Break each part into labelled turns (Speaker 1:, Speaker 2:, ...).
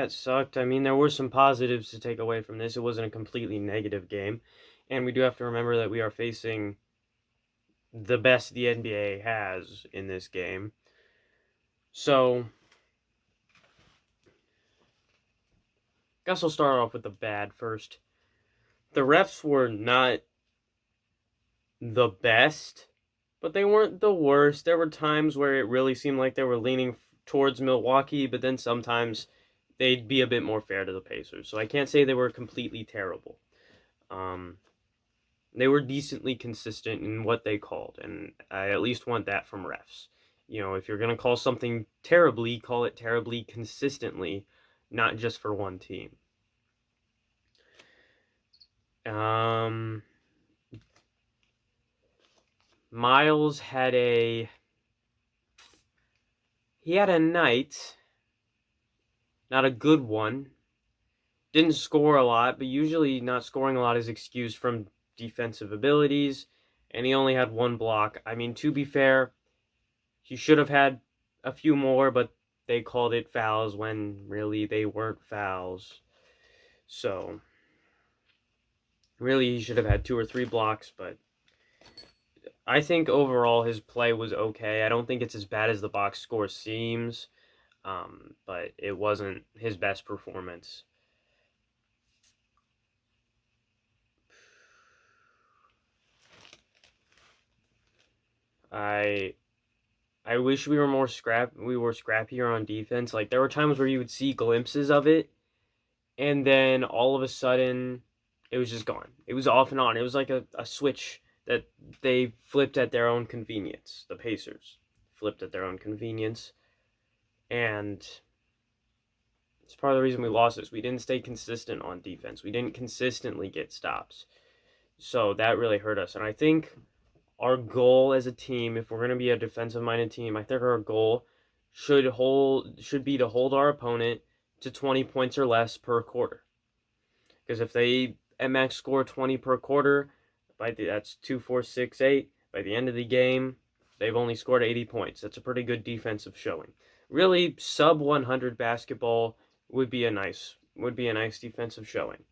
Speaker 1: it sucked. I mean, there were some positives to take away from this. It wasn't a completely negative game. And we do have to remember that we are facing the best the NBA has in this game. So, guess I'll start off with the bad first. The refs were not the best, but they weren't the worst. There were times where it really seemed like they were leaning towards Milwaukee, but then sometimes they'd be a bit more fair to the Pacers. So I can't say they were completely terrible. Um, they were decently consistent in what they called, and I at least want that from refs. You know, if you're going to call something terribly, call it terribly consistently, not just for one team. Miles had a night, not a good one. Didn't score a lot, but usually not scoring a lot is excused from defensive abilities, and he only had one block. I mean, to be fair, he should have had a few more, but they called it fouls when really they weren't fouls. So, really, he should have had 2 or 3 blocks, but I think overall his play was okay. I don't think it's as bad as the box score seems, but it wasn't his best performance. I I wish we were scrappier on defense. Like there were times where you would see glimpses of it, and then all of a sudden it was just gone. It was off and on. It was like a switch that they flipped at their own convenience. The Pacers flipped at their own convenience. And it's part of the reason we lost this. We didn't stay consistent on defense. We didn't consistently get stops. So that really hurt us. And I think our goal as a team, if we're going to be a defensive-minded team, I think our goal should be to hold our opponent to 20 points or less per quarter. Because if they at max score 20 per quarter, that's 2, 4, 6, 8. By the end of the game, they've only scored 80 points. That's a pretty good defensive showing. Really, sub 100 basketball would be a nice defensive showing.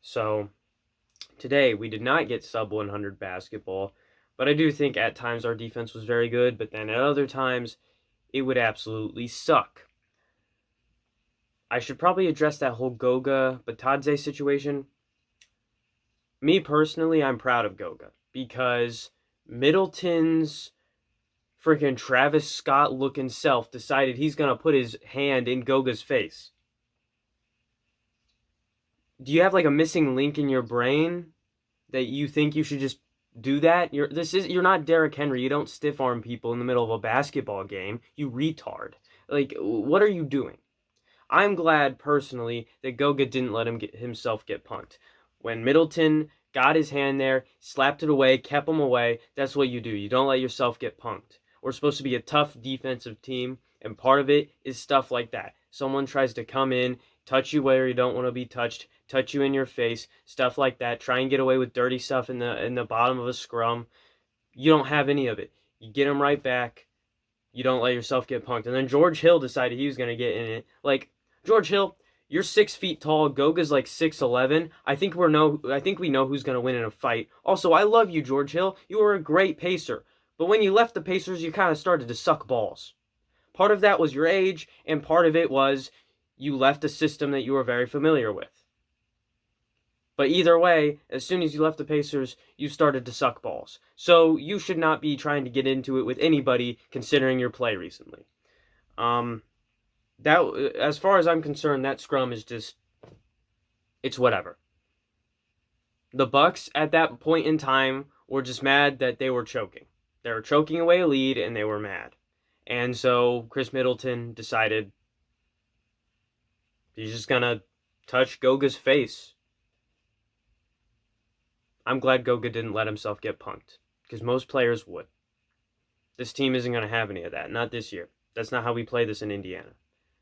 Speaker 1: So today we did not get sub 100 basketball, but I do think at times our defense was very good, but then at other times it would absolutely suck. I should probably address that whole Goga Batadze situation. Me personally, I'm proud of Goga because Middleton's freaking Travis Scott looking self decided he's going to put his hand in Goga's face. Do you have like a missing link in your brain that you think you should just do that? You're not Derrick Henry. You don't stiff arm people in the middle of a basketball game. You retard. Like, what are you doing? I'm glad personally that Goga didn't let himself get punked. When Middleton got his hand there, slapped it away, kept him away, that's what you do. You don't let yourself get punked. We're supposed to be a tough defensive team, and part of it is stuff like that. Someone tries to come in, touch you where you don't want to be touched, touch you in your face, stuff like that. Try and get away with dirty stuff in the bottom of a scrum. You don't have any of it. You get them right back. You don't let yourself get punked. And then George Hill decided he was going to get in it. Like, George Hill, you're 6 feet tall. Goga's like 6'11". I think we know who's going to win in a fight. Also, I love you, George Hill. You were a great pacer. But when you left the Pacers, you kind of started to suck balls. Part of that was your age, and part of it was you left a system that you were very familiar with. But either way, as soon as you left the Pacers, you started to suck balls. So you should not be trying to get into it with anybody considering your play recently. As far as I'm concerned, that scrum is just, it's whatever. The Bucks at that point in time were just mad that they were choking. They were choking away a lead, and they were mad. And so Chris Middleton decided he's just going to touch Goga's face. I'm glad Goga didn't let himself get punked, because most players would. This team isn't going to have any of that. Not this year. That's not how we play this in Indiana.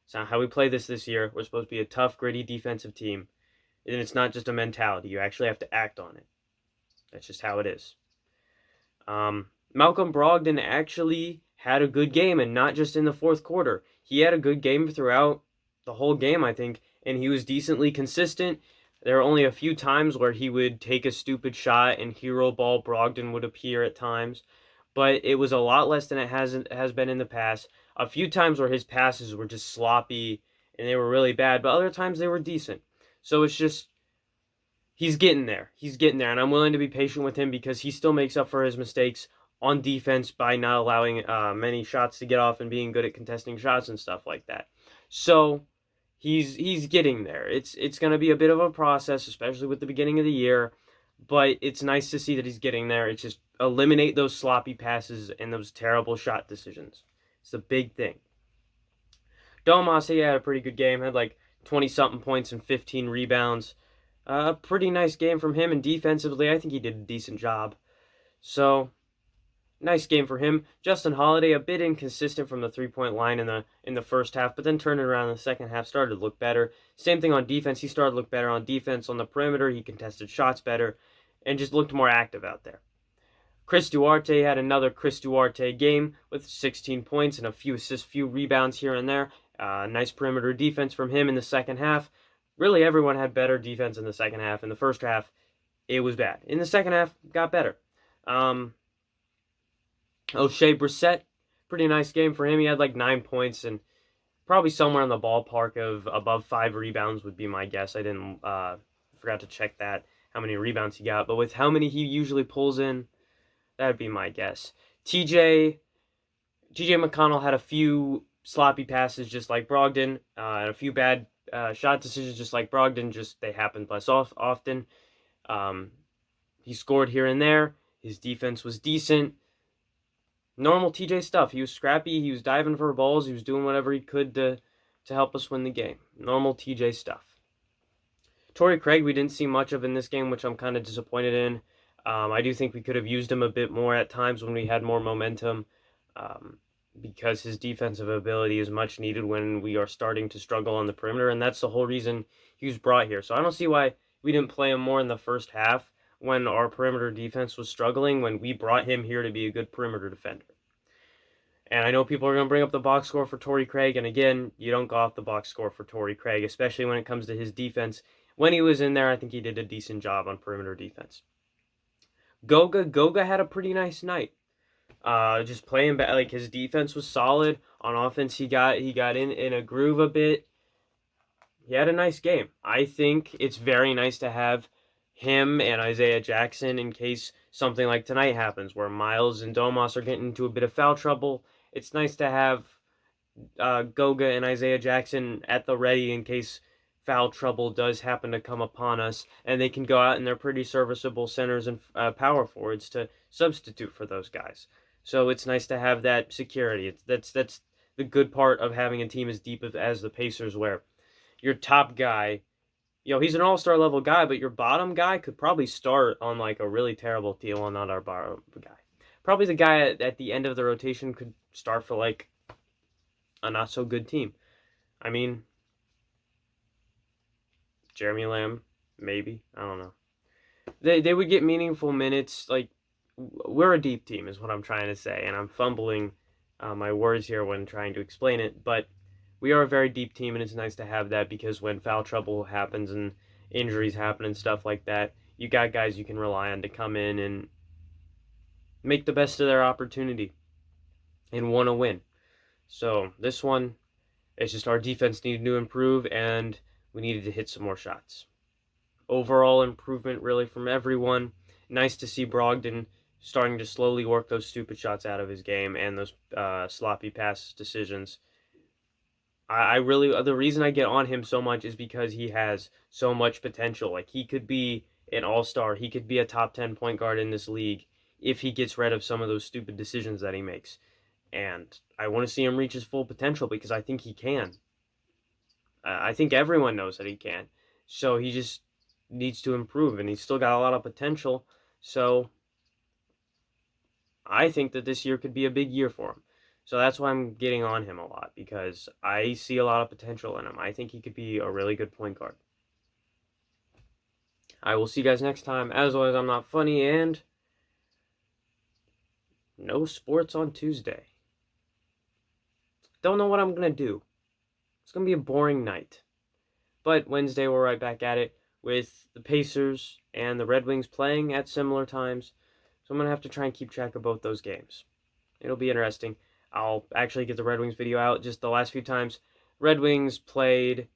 Speaker 1: It's not how we play this year. We're supposed to be a tough, gritty defensive team. And it's not just a mentality. You actually have to act on it. That's just how it is. Malcolm Brogdon actually had a good game, and not just in the fourth quarter. He had a good game throughout the whole game, I think, and he was decently consistent. There were only a few times where he would take a stupid shot and hero ball Brogdon would appear at times, but it was a lot less than it has been in the past. A few times where his passes were just sloppy and they were really bad, but other times they were decent. So it's just he's getting there. He's getting there, and I'm willing to be patient with him because he still makes up for his mistakes on defense by not allowing many shots to get off and being good at contesting shots and stuff like that. So he's getting there. It's going to be a bit of a process, especially with the beginning of the year, but it's nice to see that he's getting there. It's just eliminate those sloppy passes and those terrible shot decisions. It's the big thing. Domas, he had a pretty good game. Had like 20 something points and 15 rebounds. A pretty nice game from him, and defensively, I think he did a decent job. So, nice game for him. Justin Holiday, a bit inconsistent from the 3-point line in the first half, but then turned it around in the second half, started to look better. Same thing on defense. He started to look better on defense on the perimeter. He contested shots better and just looked more active out there. Chris Duarte had another Chris Duarte game with 16 points and a few assists, few rebounds here and there. Nice perimeter defense from him in the second half. Really, everyone had better defense in the second half. In the first half, it was bad. In the second half, got better. O'Shea Brissett, pretty nice game for him. He had like 9 points and probably somewhere in the ballpark of above 5 rebounds would be my guess. I didn't forgot to check that, how many rebounds he got. But with how many he usually pulls in, that'd be my guess. TJ McConnell had a few sloppy passes just like Brogdon, and a few bad shot decisions just like Brogdon, just they happened less often. He scored here and there. His defense was decent. Normal TJ stuff. He was scrappy. He was diving for balls. He was doing whatever he could to help us win the game. Normal TJ stuff. Torrey Craig, we didn't see much of in this game, which I'm kind of disappointed in. I do think we could have used him a bit more at times when we had more momentum, because his defensive ability is much needed when we are starting to struggle on the perimeter, and that's the whole reason he was brought here. So I don't see why we didn't play him more in the first half when our perimeter defense was struggling, when we brought him here to be a good perimeter defender. And I know people are going to bring up the box score for Torrey Craig, and again, you don't go off the box score for Torrey Craig, especially when it comes to his defense. When he was in there, I think he did a decent job on perimeter defense. Goga had a pretty nice night. Just playing back, like his defense was solid. On offense, he got in a groove a bit. He had a nice game. I think it's very nice to have him and Isaiah Jackson in case something like tonight happens, where Miles and Domas are getting into a bit of foul trouble. It's nice to have Goga and Isaiah Jackson at the ready in case foul trouble does happen to come upon us, and they can go out and they're pretty serviceable centers and power forwards to substitute for those guys. So it's nice to have that security. That's the good part of having a team as deep as the Pacers, where your top guy, he's an all-star level guy, but your bottom guy could probably start on like a really terrible team. Well, not our bottom guy. Probably the guy at the end of the rotation could start for like a not so good team. I mean, Jeremy Lamb, maybe. I don't know. They would get meaningful minutes. Like, we're a deep team is what I'm trying to say, and I'm fumbling my words here when trying to explain it, but we are a very deep team, and it's nice to have that because when foul trouble happens and injuries happen and stuff like that, you got guys you can rely on to come in and make the best of their opportunity and want to win. So this one, it's just our defense needed to improve, and we needed to hit some more shots. Overall improvement really from everyone. Nice to see Brogdon starting to slowly work those stupid shots out of his game and those sloppy pass decisions. I really, the reason I get on him so much is because he has so much potential. Like, he could be an all-star. He could be a top 10 point guard in this league if he gets rid of some of those stupid decisions that he makes. And I want to see him reach his full potential because I think he can. I think everyone knows that he can. So he just needs to improve, and he's still got a lot of potential. So I think that this year could be a big year for him. So that's why I'm getting on him a lot, because I see a lot of potential in him. I think he could be a really good point guard. I will see you guys next time. As always, I'm not funny, and no sports on Tuesday. Don't know what I'm going to do. It's going to be a boring night. But Wednesday, we're right back at it with the Pacers and the Red Wings playing at similar times. So I'm going to have to try and keep track of both those games. It'll be interesting. I'll actually get the Red Wings video out just the last few times. Red Wings played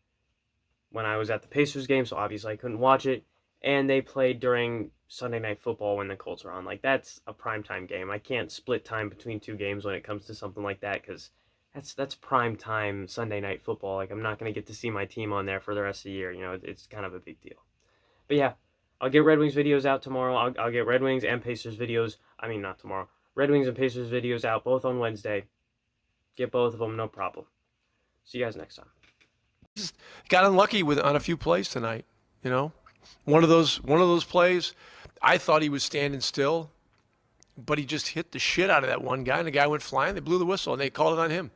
Speaker 1: when I was at the Pacers game, so obviously I couldn't watch it. And they played during Sunday Night Football when the Colts are on. Like, that's a primetime game. I can't split time between two games when it comes to something like that, because that's prime time Sunday Night Football. Like, I'm not going to get to see my team on there for the rest of the year. You know, it's kind of a big deal. But yeah, I'll get Red Wings videos out tomorrow. I'll get Red Wings and Pacers videos. I mean, not tomorrow. Red Wings and Pacers videos out both on Wednesday. Get both of them, no problem. See you guys next time.
Speaker 2: Just got unlucky on a few plays tonight. You know, one of those plays, I thought he was standing still, but he just hit the shit out of that one guy, and the guy went flying. They blew the whistle, and they called it on him.